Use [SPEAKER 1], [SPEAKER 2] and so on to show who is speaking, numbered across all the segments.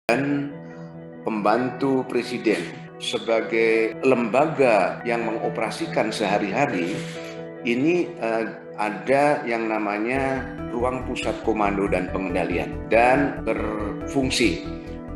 [SPEAKER 1] dan pembantu presiden sebagai lembaga yang mengoperasikan sehari-hari ini ada yang namanya ruang pusat komando dan pengendalian dan berfungsi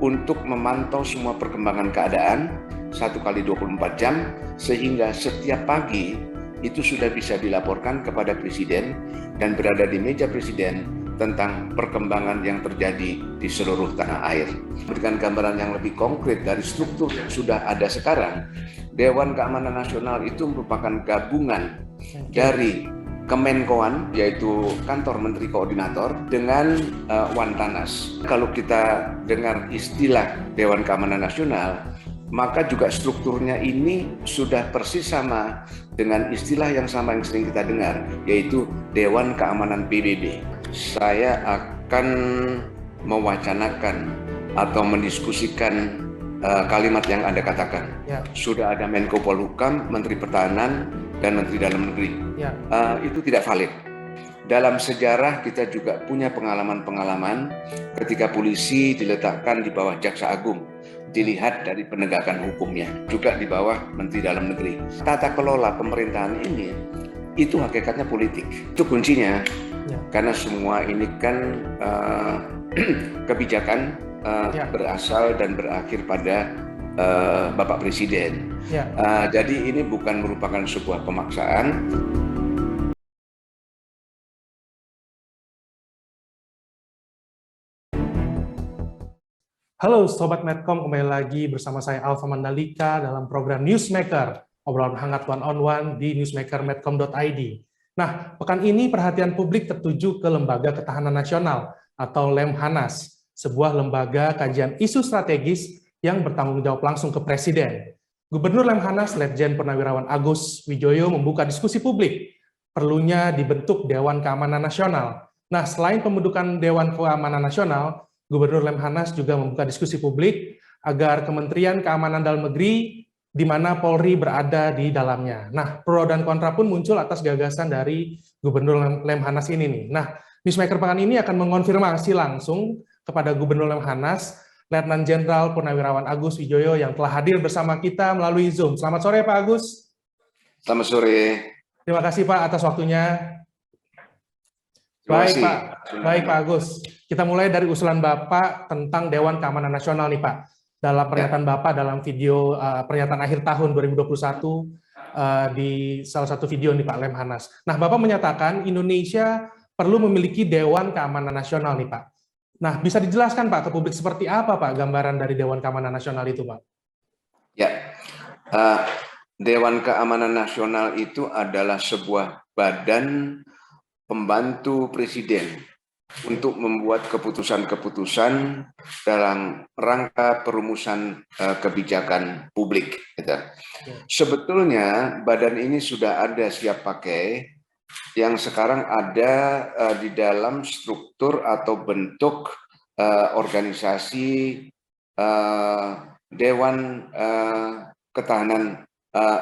[SPEAKER 1] untuk memantau semua perkembangan keadaan 1x24 jam sehingga setiap pagi itu sudah bisa dilaporkan kepada presiden dan berada di meja presiden tentang perkembangan yang terjadi di seluruh tanah air. Berikan gambaran yang lebih konkret dari struktur yang sudah ada sekarang, Dewan Keamanan Nasional itu merupakan gabungan dari Kemenkoan, yaitu Kantor Menteri Koordinator, dengan Wantanas. Kalau kita dengar istilah Dewan Keamanan Nasional, maka juga strukturnya ini sudah persis sama dengan istilah yang sama yang sering kita dengar, yaitu Dewan Keamanan PBB. Saya akan mewacanakan atau mendiskusikan kalimat yang Anda katakan. Ya. Sudah ada Menko Polhukam, Menteri Pertahanan, dan Menteri Dalam Negeri. Ya. Itu tidak valid. Dalam sejarah kita juga punya pengalaman-pengalaman ketika polisi diletakkan di bawah Jaksa Agung, dilihat dari penegakan hukumnya, juga di bawah Menteri Dalam Negeri. Tata kelola pemerintahan ini itu hakikatnya politik. Itu kuncinya. Ya. Karena semua ini kan kebijakan berasal dan berakhir pada Bapak Presiden. Ya. Jadi ini bukan merupakan sebuah pemaksaan.
[SPEAKER 2] Halo Sobat Medcom, kembali lagi bersama saya Alfa Mandalika dalam program Newsmaker, obrolan hangat one-on-one di newsmakermedcom.id. Nah, pekan ini perhatian publik tertuju ke Lembaga Ketahanan Nasional atau Lemhanas, sebuah lembaga kajian isu strategis yang bertanggung jawab langsung ke Presiden. Gubernur Lemhanas, Letjen Purnawirawan Agus Wijoyo membuka diskusi publik, perlunya dibentuk Dewan Keamanan Nasional. Nah, selain pembentukan Dewan Keamanan Nasional, Gubernur Lemhanas juga membuka diskusi publik agar Kementerian Keamanan Dalam Negeri di mana Polri berada di dalamnya. Nah, pro dan kontra pun muncul atas gagasan dari Gubernur Lemhanas ini nih. Nah, Newsmaker pekan ini akan mengonfirmasi langsung kepada Gubernur Lemhanas, Letnan Jenderal Purnawirawan Agus Wijoyo yang telah hadir bersama kita melalui Zoom. Selamat sore Pak Agus.
[SPEAKER 1] Selamat sore.
[SPEAKER 2] Terima kasih Pak atas waktunya. Baik Pak Agus. Kita mulai dari usulan Bapak tentang Dewan Keamanan Nasional nih Pak. Dalam pernyataan Bapak dalam video pernyataan akhir tahun 2021 di salah satu video nih Pak Lemhanas. Nah, Bapak menyatakan Indonesia perlu memiliki Dewan Keamanan Nasional nih Pak. Nah, bisa dijelaskan Pak ke publik seperti apa Pak gambaran dari Dewan Keamanan Nasional itu Pak?
[SPEAKER 1] Ya, Dewan Keamanan Nasional itu adalah sebuah badan pembantu presiden untuk membuat keputusan-keputusan dalam rangka perumusan kebijakan publik. Gitu. Sebetulnya badan ini sudah ada siap pakai, yang sekarang ada di dalam struktur atau bentuk organisasi Dewan Ketahanan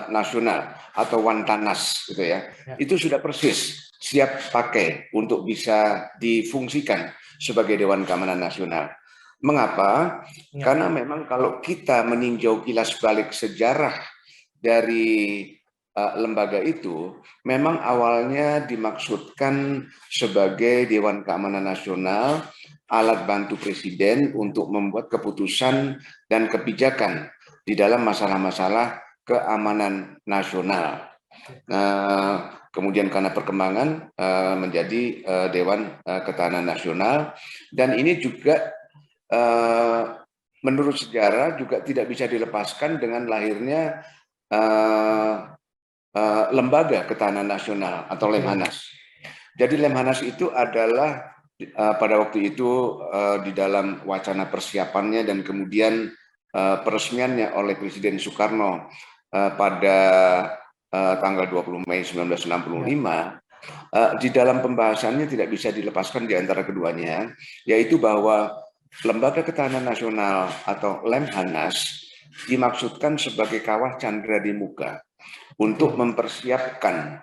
[SPEAKER 1] Nasional atau Wantanas, gitu ya. Itu sudah persis siap pakai untuk bisa difungsikan sebagai Dewan Keamanan Nasional. Mengapa? Karena memang kalau kita meninjau kilas balik sejarah dari lembaga itu, memang awalnya dimaksudkan sebagai Dewan Keamanan Nasional, alat bantu Presiden untuk membuat keputusan dan kebijakan di dalam masalah-masalah keamanan nasional. Kemudian karena perkembangan menjadi Dewan Ketahanan Nasional, dan ini juga menurut sejarah juga tidak bisa dilepaskan dengan lahirnya Lembaga Ketahanan Nasional atau Lemhanas. Jadi Lemhanas itu adalah pada waktu itu di dalam wacana persiapannya dan kemudian peresmiannya oleh Presiden Soekarno pada tanggal 20 Mei 1965, di dalam pembahasannya tidak bisa dilepaskan di antara keduanya, yaitu bahwa Lembaga Ketahanan Nasional atau Lemhanas dimaksudkan sebagai kawah candera di muka untuk mempersiapkan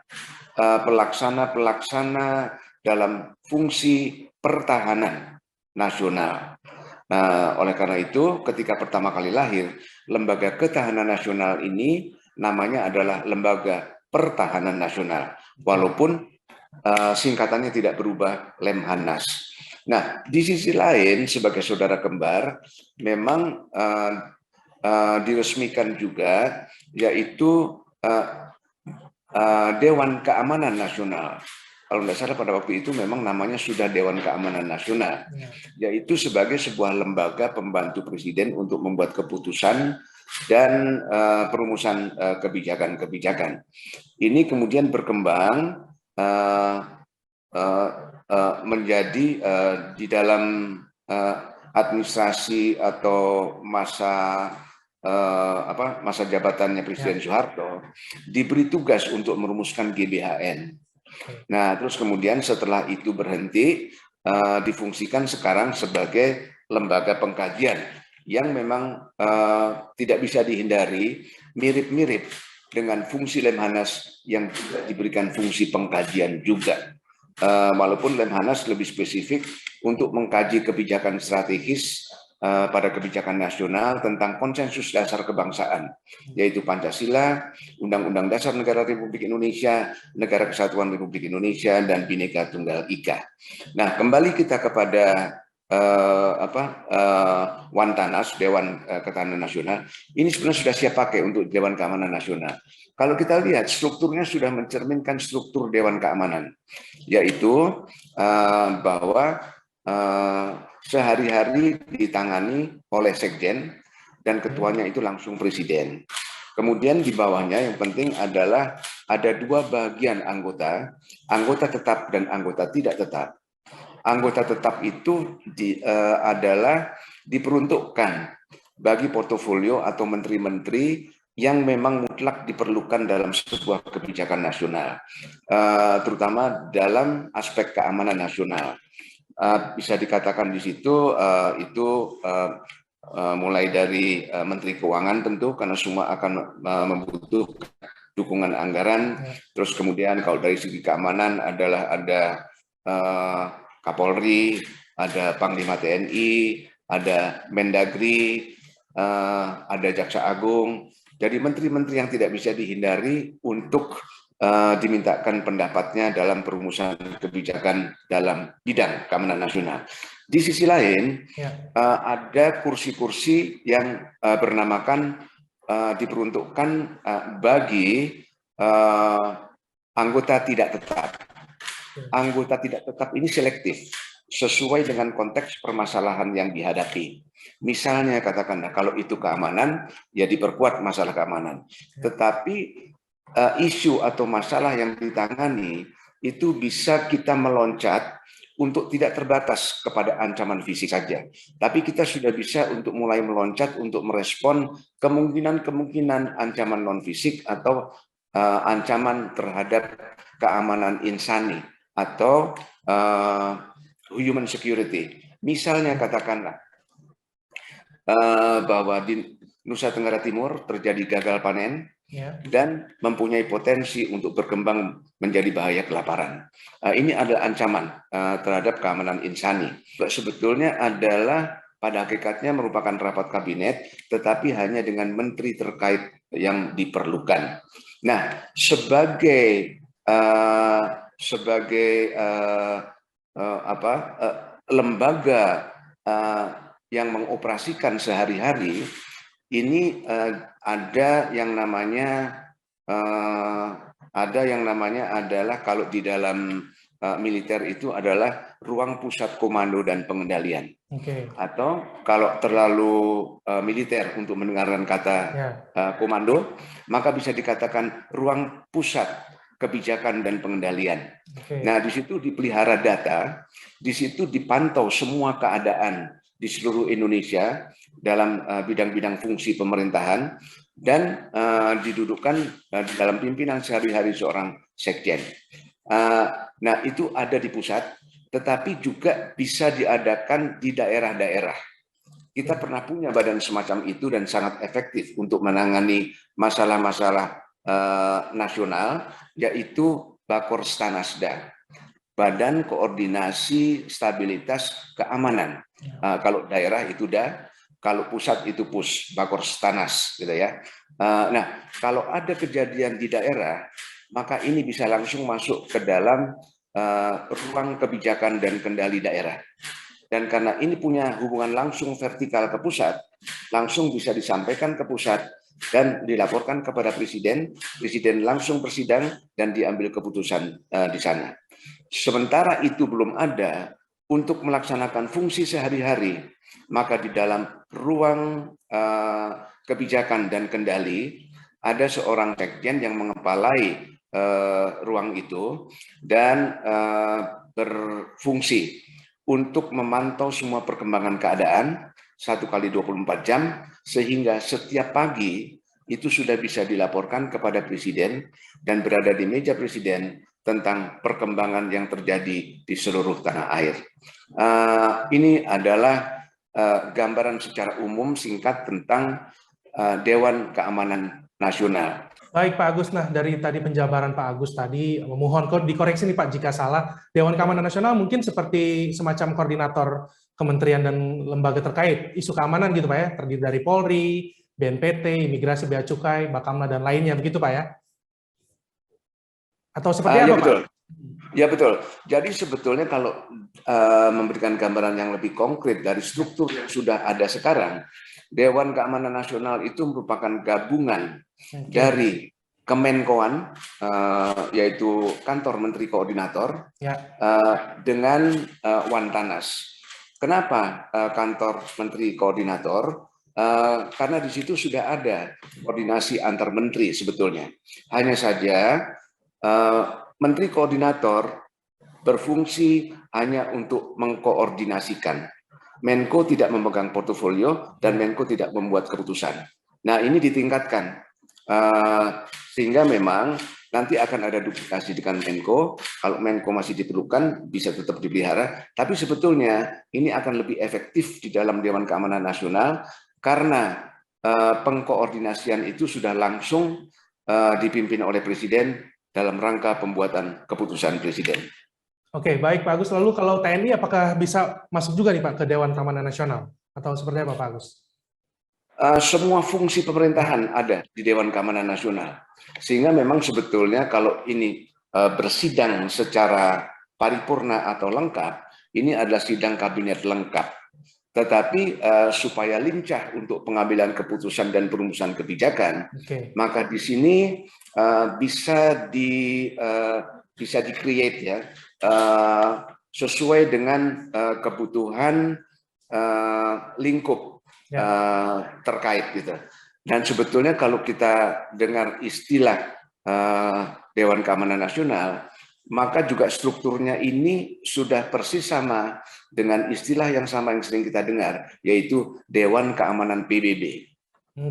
[SPEAKER 1] pelaksana-pelaksana dalam fungsi pertahanan nasional. Nah, oleh karena itu, ketika pertama kali lahir, Lembaga Ketahanan Nasional ini namanya adalah Lembaga Pertahanan Nasional, walaupun singkatannya tidak berubah, Lemhanas. Nah, di sisi lain, sebagai saudara kembar, memang diresmikan juga, yaitu Dewan Keamanan Nasional. Kalau tidak salah pada waktu itu memang namanya sudah Dewan Keamanan Nasional, yaitu sebagai sebuah lembaga pembantu presiden untuk membuat keputusan dan perumusan kebijakan-kebijakan. Ini kemudian berkembang menjadi di dalam administrasi atau masa jabatannya Presiden Soeharto diberi tugas untuk merumuskan GBHN. Nah, terus kemudian setelah itu berhenti, difungsikan sekarang sebagai lembaga pengkajian yang memang tidak bisa dihindari, mirip-mirip dengan fungsi Lemhanas yang diberikan fungsi pengkajian juga. Walaupun Lemhanas lebih spesifik untuk mengkaji kebijakan strategis pada kebijakan nasional tentang konsensus dasar kebangsaan, yaitu Pancasila, Undang-Undang Dasar Negara Republik Indonesia, Negara Kesatuan Republik Indonesia, dan Bhinneka Tunggal Ika. Nah, kembali kita kepada Wantanas, Dewan Ketahanan Nasional, ini sebenarnya sudah siap pakai untuk Dewan Keamanan Nasional. Kalau kita lihat strukturnya sudah mencerminkan struktur Dewan Keamanan, yaitu bahwa sehari-hari ditangani oleh sekjen dan ketuanya itu langsung presiden. Kemudian di bawahnya yang penting adalah ada dua bagian anggota, anggota tetap dan anggota tidak tetap. Anggota tetap itu adalah diperuntukkan bagi portofolio atau menteri-menteri yang memang mutlak diperlukan dalam sebuah kebijakan nasional, terutama dalam aspek keamanan nasional. Bisa dikatakan di situ mulai dari Menteri Keuangan tentu, karena semua akan membutuhkan dukungan anggaran. Terus kemudian kalau dari segi keamanan adalah ada Kapolri, ada Panglima TNI, ada Mendagri, ada Jaksa Agung. Jadi menteri-menteri yang tidak bisa dihindari untuk dimintakan pendapatnya dalam perumusan kebijakan dalam bidang keamanan nasional. Di sisi lain, ada kursi-kursi yang bernamakan diperuntukkan bagi anggota tidak tetap. Anggota tidak tetap ini selektif, sesuai dengan konteks permasalahan yang dihadapi. Misalnya katakanlah kalau itu keamanan, ya diperkuat masalah keamanan. Tetapi isu atau masalah yang ditangani itu bisa kita meloncat untuk tidak terbatas kepada ancaman fisik saja. Tapi kita sudah bisa untuk mulai meloncat untuk merespon kemungkinan-kemungkinan ancaman non-fisik atau ancaman terhadap keamanan insani atau human security. Misalnya katakanlah bahwa di Nusa Tenggara Timur terjadi gagal panen dan mempunyai potensi untuk berkembang menjadi bahaya kelaparan. Ini adalah ancaman terhadap keamanan insani. Sebetulnya adalah pada hakikatnya merupakan rapat kabinet, tetapi hanya dengan menteri terkait yang diperlukan. Nah, sebagai lembaga yang mengoperasikan sehari-hari, ini ada yang namanya adalah kalau di dalam militer itu adalah ruang pusat komando dan pengendalian. Atau kalau terlalu militer untuk mendengarkan kata komando, maka bisa dikatakan ruang pusat kebijakan dan pengendalian. Nah, di situ dipelihara data, di situ dipantau semua keadaan di seluruh Indonesia dalam bidang-bidang fungsi pemerintahan dan didudukkan dalam pimpinan sehari-hari seorang sekjen. Nah, itu ada di pusat, tetapi juga bisa diadakan di daerah-daerah. Kita pernah punya badan semacam itu dan sangat efektif untuk menangani masalah-masalah nasional, yaitu Bakor Stanasda. Badan Koordinasi Stabilitas Keamanan. Kalau daerah itu kalau pusat itu Bakorstanas, gitu ya. Nah, kalau ada kejadian di daerah, maka ini bisa langsung masuk ke dalam ruang kebijakan dan kendali daerah. Dan karena ini punya hubungan langsung vertikal ke pusat, langsung bisa disampaikan ke pusat dan dilaporkan kepada presiden, presiden langsung bersidang dan diambil keputusan di sana. Sementara itu belum ada, untuk melaksanakan fungsi sehari-hari, maka di dalam ruang kebijakan dan kendali ada seorang sekjen yang mengepalai ruang itu dan berfungsi untuk memantau semua perkembangan keadaan 1x24 jam, sehingga setiap pagi itu sudah bisa dilaporkan kepada presiden dan berada di meja presiden tentang perkembangan yang terjadi di seluruh tanah air. Ini adalah gambaran secara umum singkat tentang Dewan Keamanan Nasional.
[SPEAKER 2] Baik Pak Agus, nah dari tadi penjabaran Pak Agus tadi, memohon dikoreksi nih Pak jika salah. Dewan Keamanan Nasional mungkin seperti semacam koordinator kementerian dan lembaga terkait isu keamanan gitu Pak ya, terdiri dari Polri, BNPT, Imigrasi, Bea Cukai, Bakamla, dan lainnya begitu Pak ya? Atau seperti apa
[SPEAKER 1] ya betul.
[SPEAKER 2] Pak?
[SPEAKER 1] Ya betul. Jadi sebetulnya kalau memberikan gambaran yang lebih konkret dari struktur yang sudah ada sekarang, Dewan Keamanan Nasional itu merupakan gabungan dari Kemenkoan, yaitu Kantor Menteri Koordinator, dengan Wantanas. Kenapa Kantor Menteri Koordinator? Karena di situ sudah ada koordinasi antar menteri sebetulnya. Hanya saja Menteri Koordinator berfungsi hanya untuk mengkoordinasikan. Menko tidak memegang portofolio dan Menko tidak membuat keputusan. Nah, ini ditingkatkan sehingga memang nanti akan ada duplikasi dengan Menko. Kalau Menko masih diperlukan bisa tetap dipelihara, tapi sebetulnya ini akan lebih efektif di dalam Dewan Keamanan Nasional karena pengkoordinasian itu sudah langsung dipimpin oleh Presiden dalam rangka pembuatan keputusan Presiden.
[SPEAKER 2] Oke, baik Pak Agus. Lalu kalau TNI apakah bisa masuk juga nih Pak ke Dewan Keamanan Nasional? Atau seperti apa Pak Agus?
[SPEAKER 1] Semua fungsi pemerintahan ada di Dewan Keamanan Nasional. Sehingga memang sebetulnya kalau ini bersidang secara paripurna atau lengkap, ini adalah sidang kabinet lengkap. Tetapi supaya lincah untuk pengambilan keputusan dan perumusan kebijakan, maka di sini bisa di-create ya, sesuai dengan kebutuhan lingkup terkait gitu. Dan sebetulnya kalau kita dengar istilah Dewan Keamanan Nasional, maka juga strukturnya ini sudah persis sama dengan istilah yang sama yang sering kita dengar, yaitu Dewan Keamanan PBB.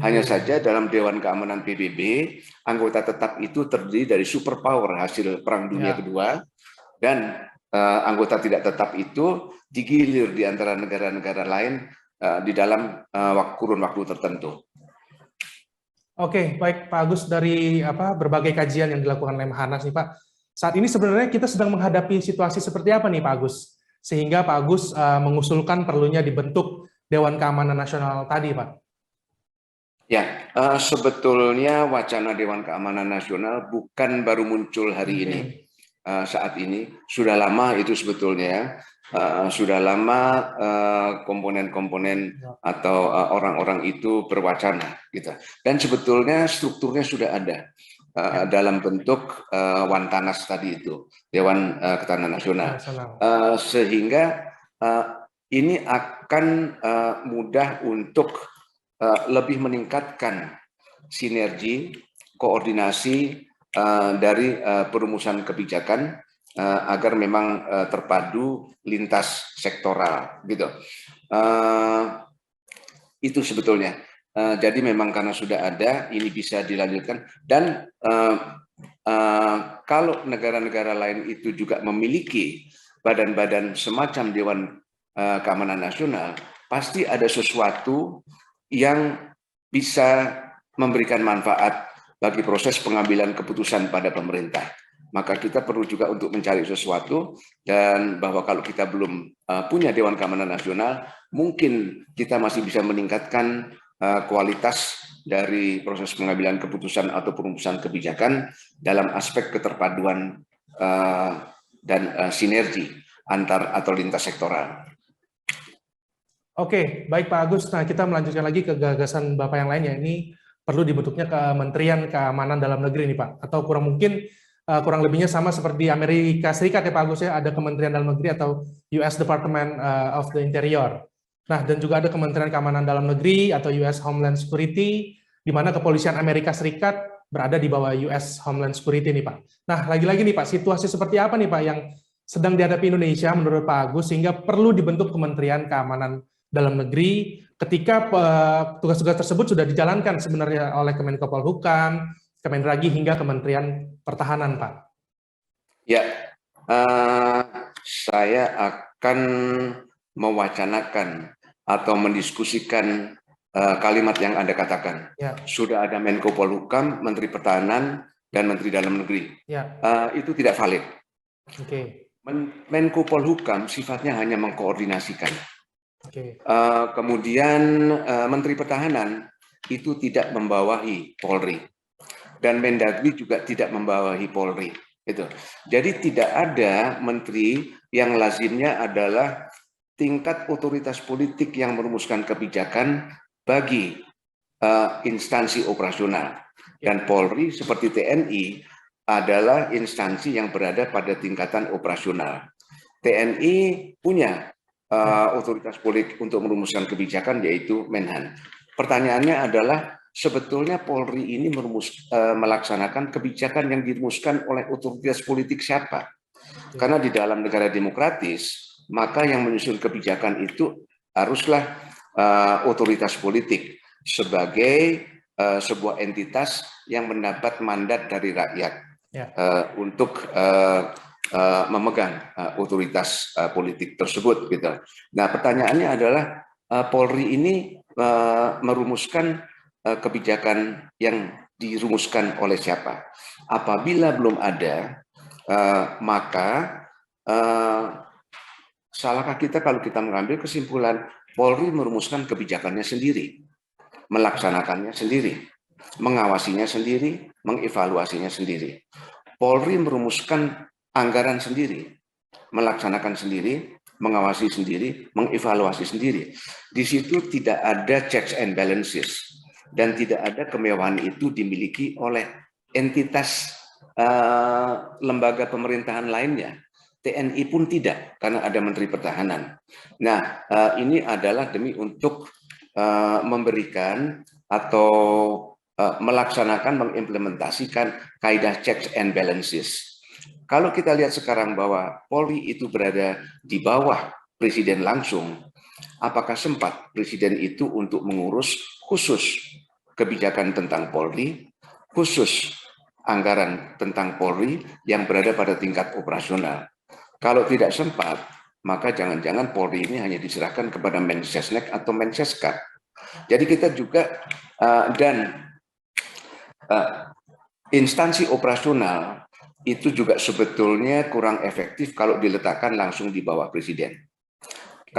[SPEAKER 1] Hanya saja dalam Dewan Keamanan PBB, anggota tetap itu terdiri dari superpower hasil Perang Dunia Kedua, dan anggota tidak tetap itu digilir di antara negara-negara lain di dalam kurun waktu tertentu.
[SPEAKER 2] Oke, baik Pak Agus, dari berbagai kajian yang dilakukan Lemhanas nih Pak, saat ini sebenarnya kita sedang menghadapi situasi seperti apa nih Pak Agus? Sehingga Pak Agus mengusulkan perlunya dibentuk Dewan Keamanan Nasional tadi Pak.
[SPEAKER 1] Ya, sebetulnya wacana Dewan Keamanan Nasional bukan baru muncul hari ini. Saat ini sudah lama itu sebetulnya, sudah lama komponen-komponen atau orang-orang itu berwacana gitu. Dan sebetulnya strukturnya sudah ada dalam bentuk Wantanas tadi itu, Dewan Ketahanan Nasional, sehingga ini akan mudah untuk lebih meningkatkan sinergi, koordinasi dari perumusan kebijakan agar memang terpadu lintas sektoral gitu. Itu sebetulnya. Jadi memang karena sudah ada, ini bisa dilanjutkan. Dan kalau negara-negara lain itu juga memiliki badan-badan semacam Dewan Keamanan Nasional, pasti ada sesuatu yang bisa memberikan manfaat bagi proses pengambilan keputusan pada pemerintah. maka kita perlu juga untuk mencari sesuatu, dan bahwa kalau kita belum punya Dewan Keamanan Nasional, mungkin kita masih bisa meningkatkan kualitas dari proses pengambilan keputusan atau perumusan kebijakan dalam aspek keterpaduan dan sinergi antar atau lintas sektoral.
[SPEAKER 2] Oke, baik Pak Agus. Nah, kita melanjutkan lagi ke gagasan Bapak yang lainnya. Ini perlu dibentuknya Kementerian Keamanan Dalam Negeri nih Pak. Atau kurang lebihnya sama seperti Amerika Serikat ya Pak Agus ya, ada Kementerian Dalam Negeri atau US Department of the Interior. Nah, dan juga ada Kementerian Keamanan Dalam Negeri atau US Homeland Security, di mana kepolisian Amerika Serikat berada di bawah US Homeland Security nih Pak. Nah, lagi-lagi nih Pak, situasi seperti apa nih Pak yang sedang dihadapi Indonesia menurut Pak Agus sehingga perlu dibentuk Kementerian Keamanan Dalam Negeri ketika tugas-tugas tersebut sudah dijalankan sebenarnya oleh Kemenko Polhukam, Kemendagri hingga Kementerian Pertahanan, Pak?
[SPEAKER 1] Ya, saya akan mewacanakan atau mendiskusikan kalimat yang Anda katakan.
[SPEAKER 2] Ya.
[SPEAKER 1] Sudah ada Menko Polhukam, Menteri Pertahanan, dan Menteri Dalam Negeri.
[SPEAKER 2] Ya.
[SPEAKER 1] Itu tidak valid.
[SPEAKER 2] Oke.
[SPEAKER 1] Menko Polhukam sifatnya hanya mengkoordinasikan.
[SPEAKER 2] Oke.
[SPEAKER 1] Kemudian Menteri Pertahanan itu tidak membawahi Polri, dan Mendagri juga tidak membawahi Polri. Itu. Jadi tidak ada menteri yang lazimnya adalah tingkat otoritas politik yang merumuskan kebijakan bagi instansi operasional. Dan Polri seperti TNI adalah instansi yang berada pada tingkatan operasional. TNI punya otoritas politik untuk merumuskan kebijakan, yaitu Menhan. Pertanyaannya adalah sebetulnya Polri ini melaksanakan kebijakan yang dirumuskan oleh otoritas politik siapa? Karena di dalam negara demokratis, maka yang menyusun kebijakan itu haruslah otoritas politik sebagai sebuah entitas yang mendapat mandat dari rakyat untuk memegang otoritas politik tersebut, gitu. Nah, pertanyaannya adalah Polri ini merumuskan kebijakan yang dirumuskan oleh siapa? Apabila belum ada, maka salahkah kita kalau kita mengambil kesimpulan Polri merumuskan kebijakannya sendiri, melaksanakannya sendiri, mengawasinya sendiri, mengevaluasinya sendiri. Polri merumuskan anggaran sendiri, melaksanakan sendiri, mengawasi sendiri, mengevaluasi sendiri. Di situ tidak ada checks and balances, dan tidak ada kemewahan itu dimiliki oleh entitas lembaga pemerintahan lainnya. TNI pun tidak, karena ada Menteri Pertahanan. Nah, ini adalah demi untuk memberikan atau melaksanakan, mengimplementasikan kaidah checks and balances. Kalau kita lihat sekarang bahwa Polri itu berada di bawah Presiden langsung, apakah sempat Presiden itu untuk mengurus khusus kebijakan tentang Polri, khusus anggaran tentang Polri yang berada pada tingkat operasional? Kalau tidak sempat, maka jangan-jangan Polri ini hanya diserahkan kepada Mensesnek atau Menseskap. Jadi kita juga instansi operasional itu juga sebetulnya kurang efektif kalau diletakkan langsung di bawah Presiden.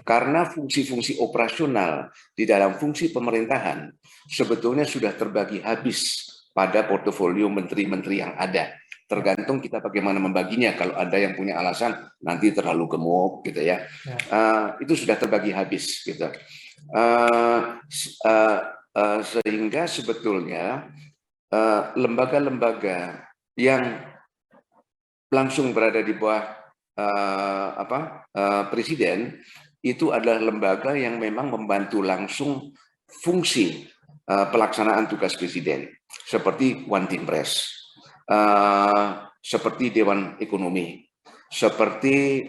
[SPEAKER 1] Karena fungsi-fungsi operasional di dalam fungsi pemerintahan sebetulnya sudah terbagi habis pada portofolio menteri-menteri yang ada. Tergantung kita bagaimana membaginya. Kalau ada yang punya alasan nanti terlalu gemuk, gitu ya, itu sudah terbagi habis, gitu. Sehingga sebetulnya lembaga-lembaga yang langsung berada di bawah Presiden itu adalah lembaga yang memang membantu langsung fungsi pelaksanaan tugas Presiden, seperti One Team Press, seperti Dewan Ekonomi, seperti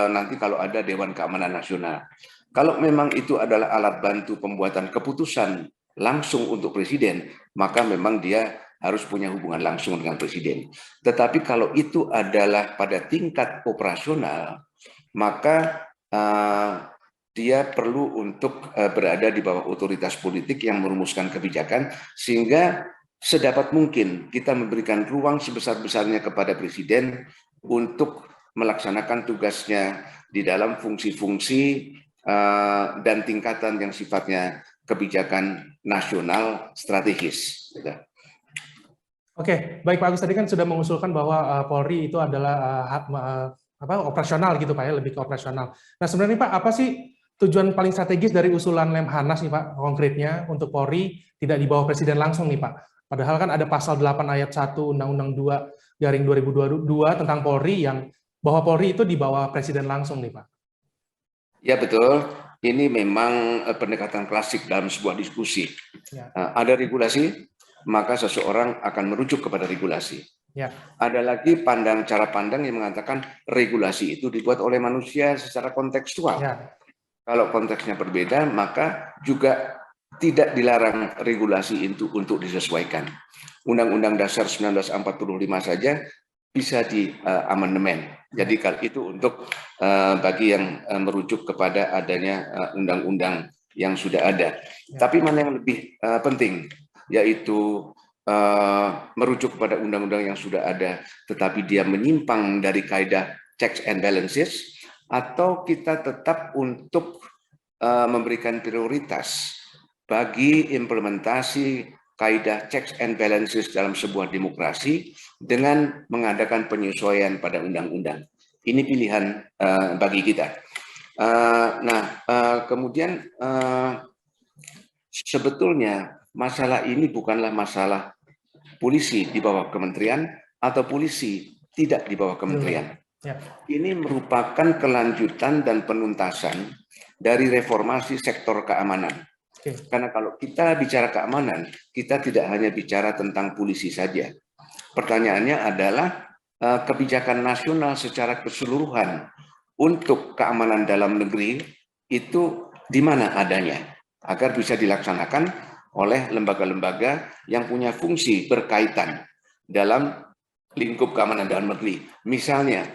[SPEAKER 1] nanti kalau ada Dewan Keamanan Nasional. Kalau memang itu adalah alat bantu pembuatan keputusan langsung untuk Presiden, maka memang dia harus punya hubungan langsung dengan Presiden. Tetapi kalau itu adalah pada tingkat operasional, maka dia perlu untuk berada di bawah otoritas politik yang merumuskan kebijakan, sehingga sedapat mungkin kita memberikan ruang sebesar-besarnya kepada Presiden untuk melaksanakan tugasnya di dalam fungsi-fungsi dan tingkatan yang sifatnya kebijakan nasional strategis.
[SPEAKER 2] Oke, baik Pak Agus, tadi kan sudah mengusulkan bahwa Polri itu adalah operasional gitu Pak ya, lebih ke operasional. Nah sebenarnya Pak, apa sih tujuan paling strategis dari usulan Lemhanas nih Pak, konkretnya untuk Polri tidak di bawah Presiden langsung nih Pak? Padahal kan ada pasal 8 ayat 1 Undang-Undang 2/2022 tentang Polri yang bahwa Polri itu di bawah Presiden langsung nih Pak.
[SPEAKER 1] Ya betul, ini memang pendekatan klasik dalam sebuah diskusi. Ya. Ada regulasi, maka seseorang akan merujuk kepada regulasi. Ya. Ada lagi cara pandang yang mengatakan regulasi itu dibuat oleh manusia secara kontekstual. Ya. Kalau konteksnya berbeda, maka juga tidak dilarang regulasi itu untuk disesuaikan. Undang-Undang Dasar 1945 saja bisa di amandemen. Jadi kalau itu untuk bagi yang merujuk kepada adanya undang-undang yang sudah ada. Ya. Tapi mana yang lebih penting, yaitu merujuk kepada undang-undang yang sudah ada, tetapi dia menyimpang dari kaidah checks and balances, atau kita tetap untuk memberikan prioritas bagi implementasi kaidah checks and balances dalam sebuah demokrasi dengan mengadakan penyesuaian pada undang-undang. Ini pilihan bagi kita. Kemudian sebetulnya masalah ini bukanlah masalah polisi di bawah kementerian atau polisi tidak di bawah kementerian. Ya. Ini merupakan kelanjutan dan penuntasan dari reformasi sektor keamanan. Oke. Karena kalau kita bicara keamanan, kita tidak hanya bicara tentang polisi saja. Pertanyaannya adalah kebijakan nasional secara keseluruhan untuk keamanan dalam negeri itu di mana adanya, agar bisa dilaksanakan oleh lembaga-lembaga yang punya fungsi berkaitan dalam lingkup keamanan dalam negeri. Misalnya,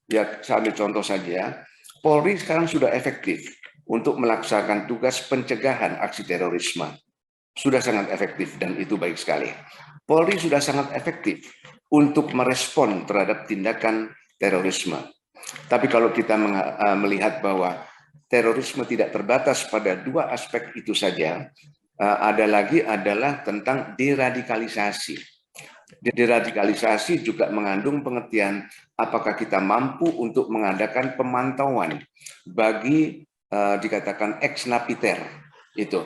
[SPEAKER 1] ya saya ambil contoh saja, Polri sekarang sudah efektif untuk melaksanakan tugas pencegahan aksi terorisme. Sudah sangat efektif dan itu baik sekali. Polri sudah sangat efektif untuk merespon terhadap tindakan terorisme. Tapi kalau kita melihat bahwa terorisme tidak terbatas pada dua aspek itu saja, ada lagi adalah tentang deradikalisasi. Deradikalisasi juga mengandung pengertian apakah kita mampu untuk mengadakan pemantauan bagi dikatakan ex napiter itu,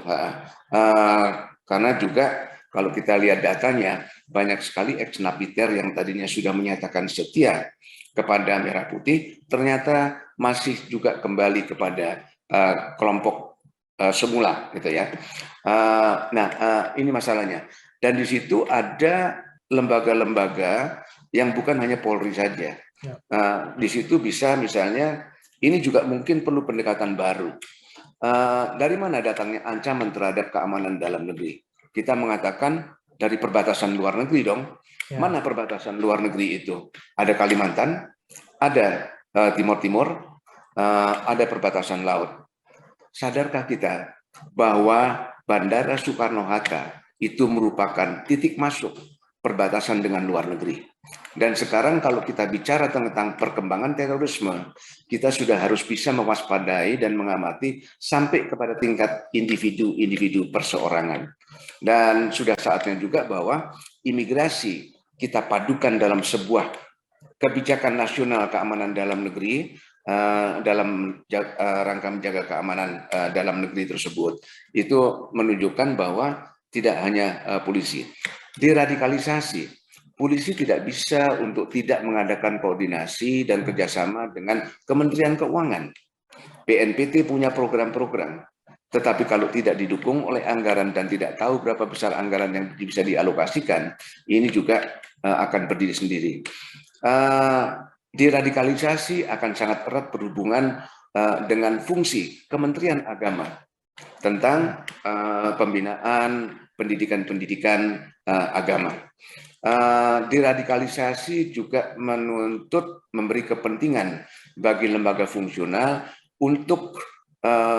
[SPEAKER 1] karena juga kalau kita lihat datanya banyak sekali ex napiter yang tadinya sudah menyatakan setia kepada Merah Putih ternyata masih juga kembali kepada kelompok semula gitu ya. Ini masalahnya, dan di situ ada lembaga-lembaga yang bukan hanya Polri saja. Di situ bisa misalnya ini juga mungkin perlu pendekatan baru. Dari mana datangnya ancaman terhadap keamanan dalam negeri? Kita mengatakan dari perbatasan luar negeri dong. Ya. Mana perbatasan luar negeri itu? Ada Kalimantan, ada Timur-Timur, ada perbatasan laut. Sadarkah kita bahwa Bandara Soekarno-Hatta itu merupakan titik masuk perbatasan dengan luar negeri? Dan sekarang kalau kita bicara tentang perkembangan terorisme, kita sudah harus bisa mewaspadai dan mengamati sampai kepada tingkat individu-individu perseorangan. Dan sudah saatnya juga bahwa imigrasi kita padukan dalam sebuah kebijakan nasional keamanan dalam negeri, dalam rangka menjaga keamanan dalam negeri tersebut. Itu menunjukkan bahwa tidak hanya polisi. Deradikalisasi. Polisi tidak bisa untuk tidak mengadakan koordinasi dan kerjasama dengan Kementerian Keuangan. BNPT punya program-program, tetapi kalau tidak didukung oleh anggaran dan tidak tahu berapa besar anggaran yang bisa dialokasikan, ini juga akan berdiri sendiri. Deradikalisasi akan sangat erat berhubungan dengan fungsi Kementerian Agama tentang pembinaan pendidikan-pendidikan agama. Deradikalisasi juga menuntut memberi kepentingan bagi lembaga fungsional untuk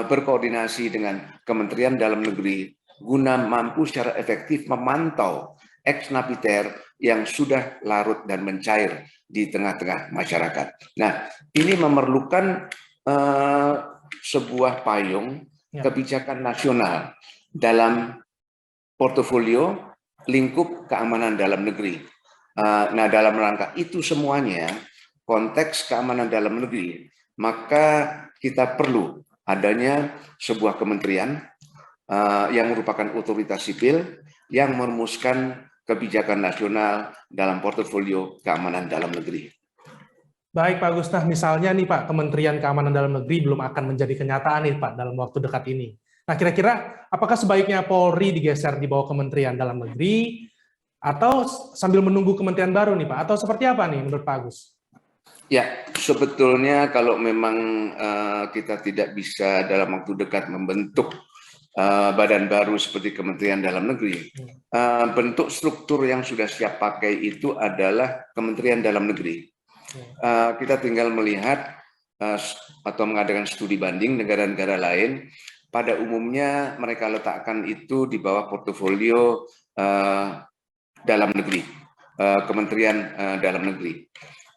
[SPEAKER 1] berkoordinasi dengan Kementerian Dalam Negeri, guna mampu secara efektif memantau ex napiter yang sudah larut dan mencair di tengah-tengah masyarakat. Nah, ini memerlukan sebuah payung kebijakan nasional dalam portofolio lingkup keamanan dalam negeri. Nah, dalam rangka itu semuanya, konteks keamanan dalam negeri, maka kita perlu adanya sebuah kementerian yang merupakan otoritas sipil yang merumuskan kebijakan nasional dalam portofolio keamanan dalam negeri.
[SPEAKER 2] Baik Pak Agus, nah misalnya nih Pak, Kementerian Keamanan Dalam Negeri belum akan menjadi kenyataan nih Pak dalam waktu dekat ini. Nah kira-kira apakah sebaiknya Polri digeser di bawah Kementerian Dalam Negeri atau sambil menunggu kementerian baru nih Pak? Atau seperti apa nih menurut Pak Agus?
[SPEAKER 1] Ya, sebetulnya kalau memang kita tidak bisa dalam waktu dekat membentuk badan baru seperti Kementerian Dalam Negeri, bentuk struktur yang sudah siap pakai itu adalah Kementerian Dalam Negeri. Kita tinggal melihat atau mengadakan studi banding negara-negara lain. Pada umumnya mereka letakkan itu di bawah portofolio dalam negeri, Kementerian Dalam Negeri.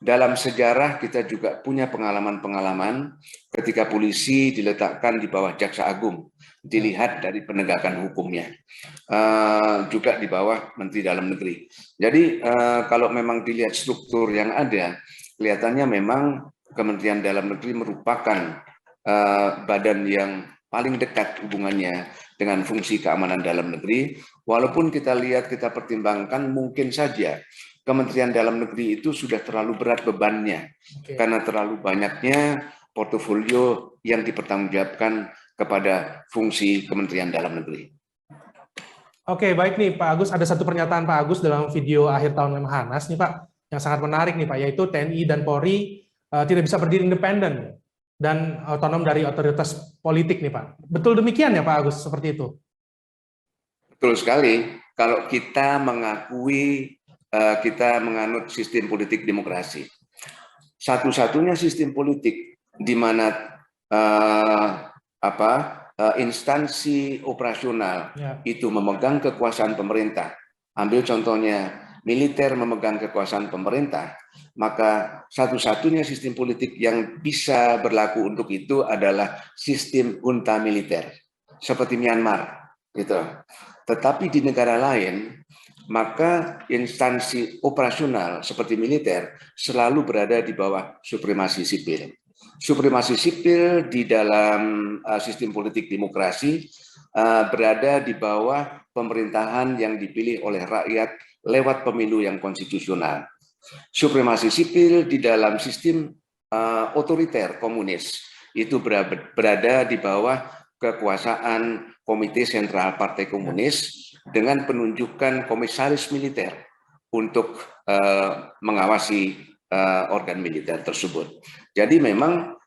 [SPEAKER 1] Dalam sejarah kita juga punya pengalaman-pengalaman ketika polisi diletakkan di bawah Jaksa Agung, dilihat dari penegakan hukumnya, juga di bawah Menteri Dalam Negeri. Jadi kalau memang dilihat struktur yang ada, kelihatannya memang Kementerian Dalam Negeri merupakan badan yang paling dekat hubungannya dengan fungsi keamanan dalam negeri. Walaupun kita lihat, kita pertimbangkan mungkin saja Kementerian Dalam Negeri itu sudah terlalu berat bebannya, karena terlalu banyaknya portofolio yang dipertanggungjawabkan kepada fungsi Kementerian Dalam Negeri.
[SPEAKER 2] Oke, baik nih Pak Agus, ada satu pernyataan Pak Agus dalam video akhir tahun Lemhanas nih Pak, yang sangat menarik nih Pak, yaitu TNI dan Polri tidak bisa berdiri independen dan otonom dari otoritas politik nih Pak. Betul demikian ya Pak Agus, seperti itu?
[SPEAKER 1] Betul sekali, kalau kita mengakui kita menganut sistem politik demokrasi. Satu-satunya sistem politik di mana instansi operasional itu memegang kekuasaan pemerintah. Ambil contohnya, militer memegang kekuasaan pemerintah, maka satu-satunya sistem politik yang bisa berlaku untuk itu adalah sistem junta militer, seperti Myanmar. Gitu. Tetapi di negara lain, maka instansi operasional seperti militer selalu berada di bawah supremasi sipil. Supremasi sipil di dalam sistem politik demokrasi berada di bawah pemerintahan yang dipilih oleh rakyat lewat pemilu yang konstitusional. Supremasi sipil di dalam sistem otoriter komunis itu berada di bawah kekuasaan Komite Sentral Partai Komunis dengan penunjukan komisaris militer untuk mengawasi organ militer tersebut. Jadi memang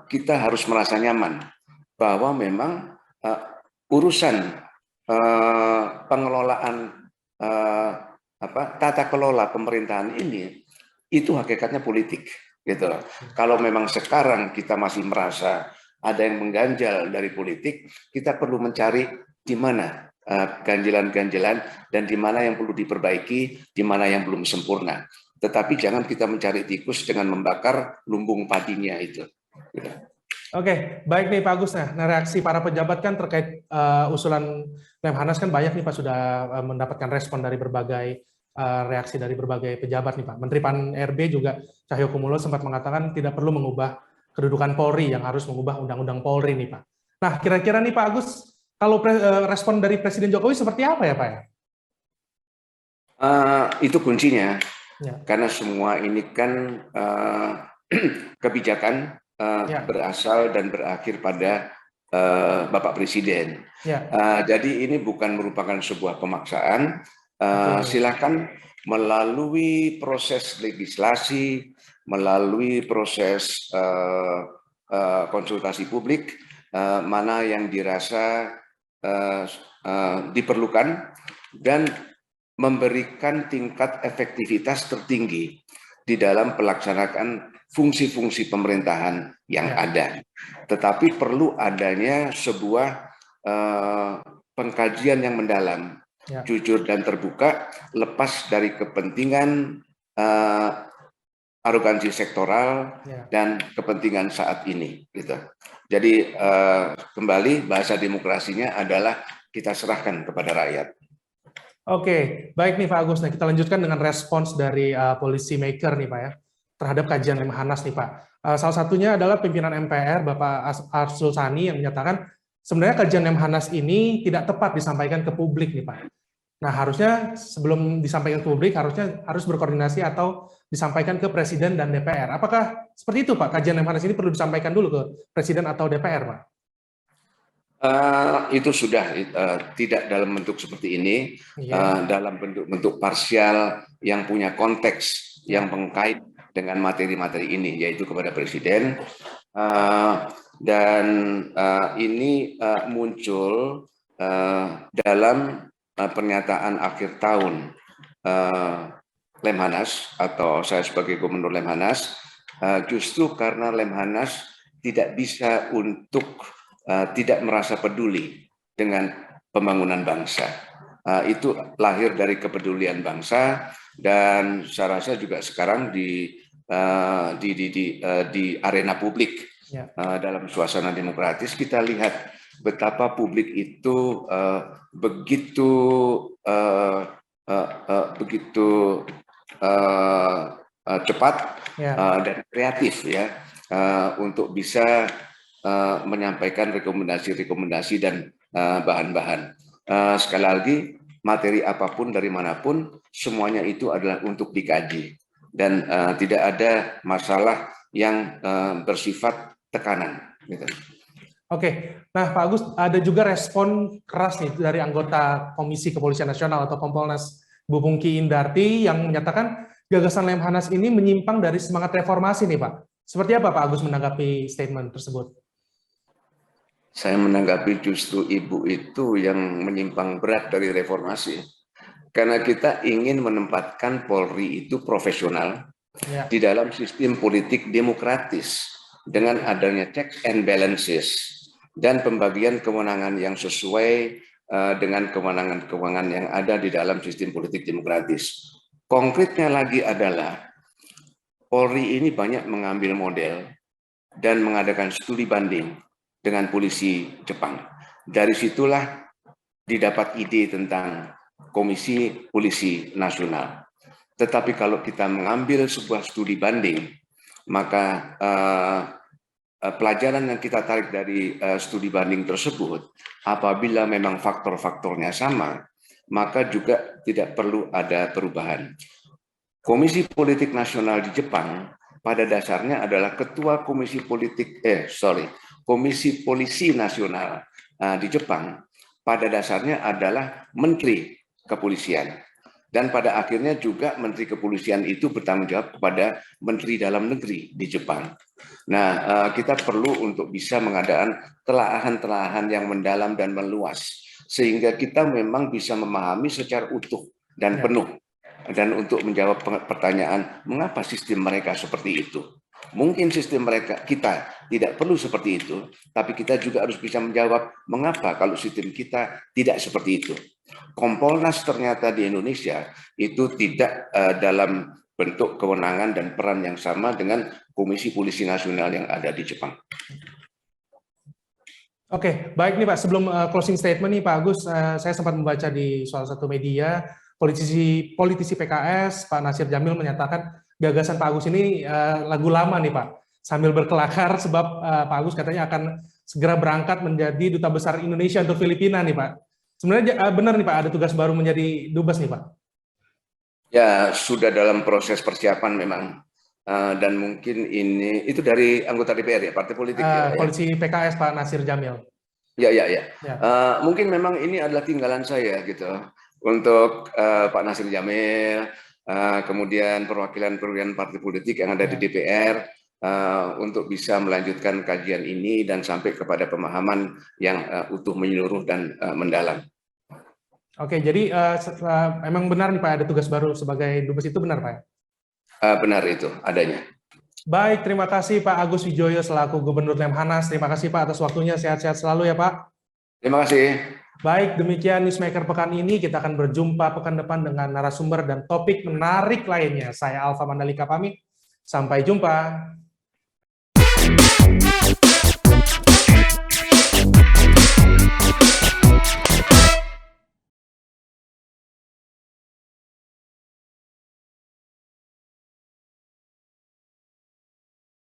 [SPEAKER 1] kita harus merasa nyaman bahwa memang urusan pengelolaan tata kelola pemerintahan ini itu hakikatnya politik. Gitu. Kalau memang sekarang kita masih merasa ada yang mengganjal dari politik, kita perlu mencari di mana ganjilan-ganjilan dan di mana yang perlu diperbaiki, di mana yang belum sempurna. Tetapi jangan kita mencari tikus dengan membakar lumbung padinya itu. Gitu.
[SPEAKER 2] Oke, baik nih Pak Agus. Nah, reaksi para pejabat kan terkait usulan Lemhanas kan banyak nih Pak, sudah mendapatkan respon dari berbagai reaksi dari berbagai pejabat nih Pak. Menteri Pan-RB juga Cahyokumolo sempat mengatakan tidak perlu mengubah kedudukan Polri, yang harus mengubah Undang-Undang Polri nih Pak. Nah, kira-kira nih Pak Agus, kalau respon dari Presiden Jokowi seperti apa ya Pak ya?
[SPEAKER 1] Itu kuncinya, karena semua ini kan kebijakan berasal dan berakhir pada Bapak Presiden. Jadi ini bukan merupakan sebuah pemaksaan. Silakan melalui proses legislasi, melalui proses konsultasi publik, mana yang dirasa diperlukan dan memberikan tingkat efektivitas tertinggi di dalam pelaksanaan fungsi-fungsi pemerintahan yang ada. Tetapi perlu adanya sebuah eh, pengkajian yang mendalam, jujur dan terbuka, lepas dari kepentingan arogansi sektoral dan kepentingan saat ini. Gitu. Jadi kembali bahasa demokrasinya adalah kita serahkan kepada rakyat.
[SPEAKER 2] Oke, baik nih Pak Agus. Nah, kita lanjutkan dengan respons dari policy maker nih Pak ya, terhadap kajian Lemhanas nih Pak. Salah satunya adalah pimpinan MPR Bapak Arsul Sani yang menyatakan sebenarnya kajian Lemhanas ini tidak tepat disampaikan ke publik nih Pak. Nah, harusnya sebelum disampaikan ke publik harus berkoordinasi atau disampaikan ke Presiden dan DPR. Apakah seperti itu Pak? Kajian Lemhanas ini perlu disampaikan dulu ke Presiden atau DPR Pak?
[SPEAKER 1] Itu sudah tidak dalam bentuk seperti ini, dalam bentuk parsial yang punya konteks yang mengkait dengan materi-materi ini, yaitu kepada Presiden. Dan ini muncul dalam pernyataan akhir tahun Lemhanas, atau saya sebagai Gubernur Lemhanas, justru karena Lemhanas tidak bisa untuk tidak merasa peduli dengan pembangunan bangsa. Itu lahir dari kepedulian bangsa, dan saya rasa juga sekarang di arena publik, dalam suasana demokratis, kita lihat betapa publik itu begitu cepat dan kreatif ya, untuk bisa menyampaikan rekomendasi-rekomendasi dan bahan-bahan. Sekali lagi, materi apapun dari manapun, semuanya itu adalah untuk dikaji, dan tidak ada masalah yang bersifat tekanan. Gitu.
[SPEAKER 2] Oke, nah Pak Agus, ada juga respon keras nih dari anggota Komisi Kepolisian Nasional atau Kompolnas Bu Pungki Indarti yang menyatakan gagasan Lemhanas ini menyimpang dari semangat reformasi nih Pak. Seperti apa Pak Agus menanggapi statement tersebut?
[SPEAKER 1] Saya menanggapi justru Ibu itu yang menyimpang berat dari reformasi. Karena kita ingin menempatkan Polri itu profesional di dalam sistem politik demokratis dengan adanya checks and balances dan pembagian kewenangan yang sesuai dengan kewenangan-kewenangan yang ada di dalam sistem politik demokratis. Konkretnya lagi adalah Polri ini banyak mengambil model dan mengadakan studi banding dengan polisi Jepang. Dari situlah didapat ide tentang Komisi Polisi Nasional. Tetapi kalau kita mengambil sebuah studi banding, maka pelajaran yang kita tarik dari studi banding tersebut, apabila memang faktor-faktornya sama, maka juga tidak perlu ada perubahan. Komisi Politik Nasional di Jepang pada dasarnya adalah ketua Komisi Polisi Nasional di Jepang pada dasarnya adalah Menteri Kepolisian, dan pada akhirnya juga Menteri Kepolisian itu bertanggung jawab kepada Menteri Dalam Negeri di Jepang. Nah, kita perlu untuk bisa mengadakan telahan-telahan yang mendalam dan meluas sehingga kita memang bisa memahami secara utuh dan penuh, dan untuk menjawab pertanyaan mengapa sistem mereka seperti itu. Mungkin sistem kita tidak perlu seperti itu, tapi kita juga harus bisa menjawab mengapa kalau sistem kita tidak seperti itu. Kompolnas ternyata di Indonesia itu tidak dalam bentuk kewenangan dan peran yang sama dengan Komisi Polisi Nasional yang ada di Jepang.
[SPEAKER 2] Oke, baik nih Pak. Sebelum closing statement nih Pak Agus, saya sempat membaca di salah satu media, politisi PKS, Pak Nasir Jamil menyatakan gagasan Pak Agus ini lagu lama nih Pak, sambil berkelakar sebab Pak Agus katanya akan segera berangkat menjadi Duta Besar Indonesia untuk Filipina nih Pak. Sebenarnya benar nih Pak, ada tugas baru menjadi Dubes nih Pak?
[SPEAKER 1] Ya, sudah dalam proses persiapan memang. Dan mungkin ini, itu dari anggota DPR ya, partai politik
[SPEAKER 2] Politisi PKS Pak Nasir Jamil.
[SPEAKER 1] Ya. Mungkin memang ini adalah tinggalan saya gitu. Untuk Pak Nasir Jamil, kemudian perwakilan partai politik yang ada di DPR, untuk bisa melanjutkan kajian ini dan sampai kepada pemahaman yang utuh, menyeluruh, dan mendalam.
[SPEAKER 2] Oke, jadi emang benar nih Pak, ada tugas baru sebagai Dubes, itu benar Pak?
[SPEAKER 1] Benar itu adanya.
[SPEAKER 2] Baik, terima kasih Pak Agus Wijoyo selaku Gubernur Lemhanas. Terima kasih Pak atas waktunya, sehat-sehat selalu ya Pak.
[SPEAKER 1] Terima kasih.
[SPEAKER 2] Baik, demikian Newsmaker pekan ini. Kita akan berjumpa pekan depan dengan narasumber dan topik menarik lainnya. Saya Alfa Mandalika pamit. Sampai jumpa.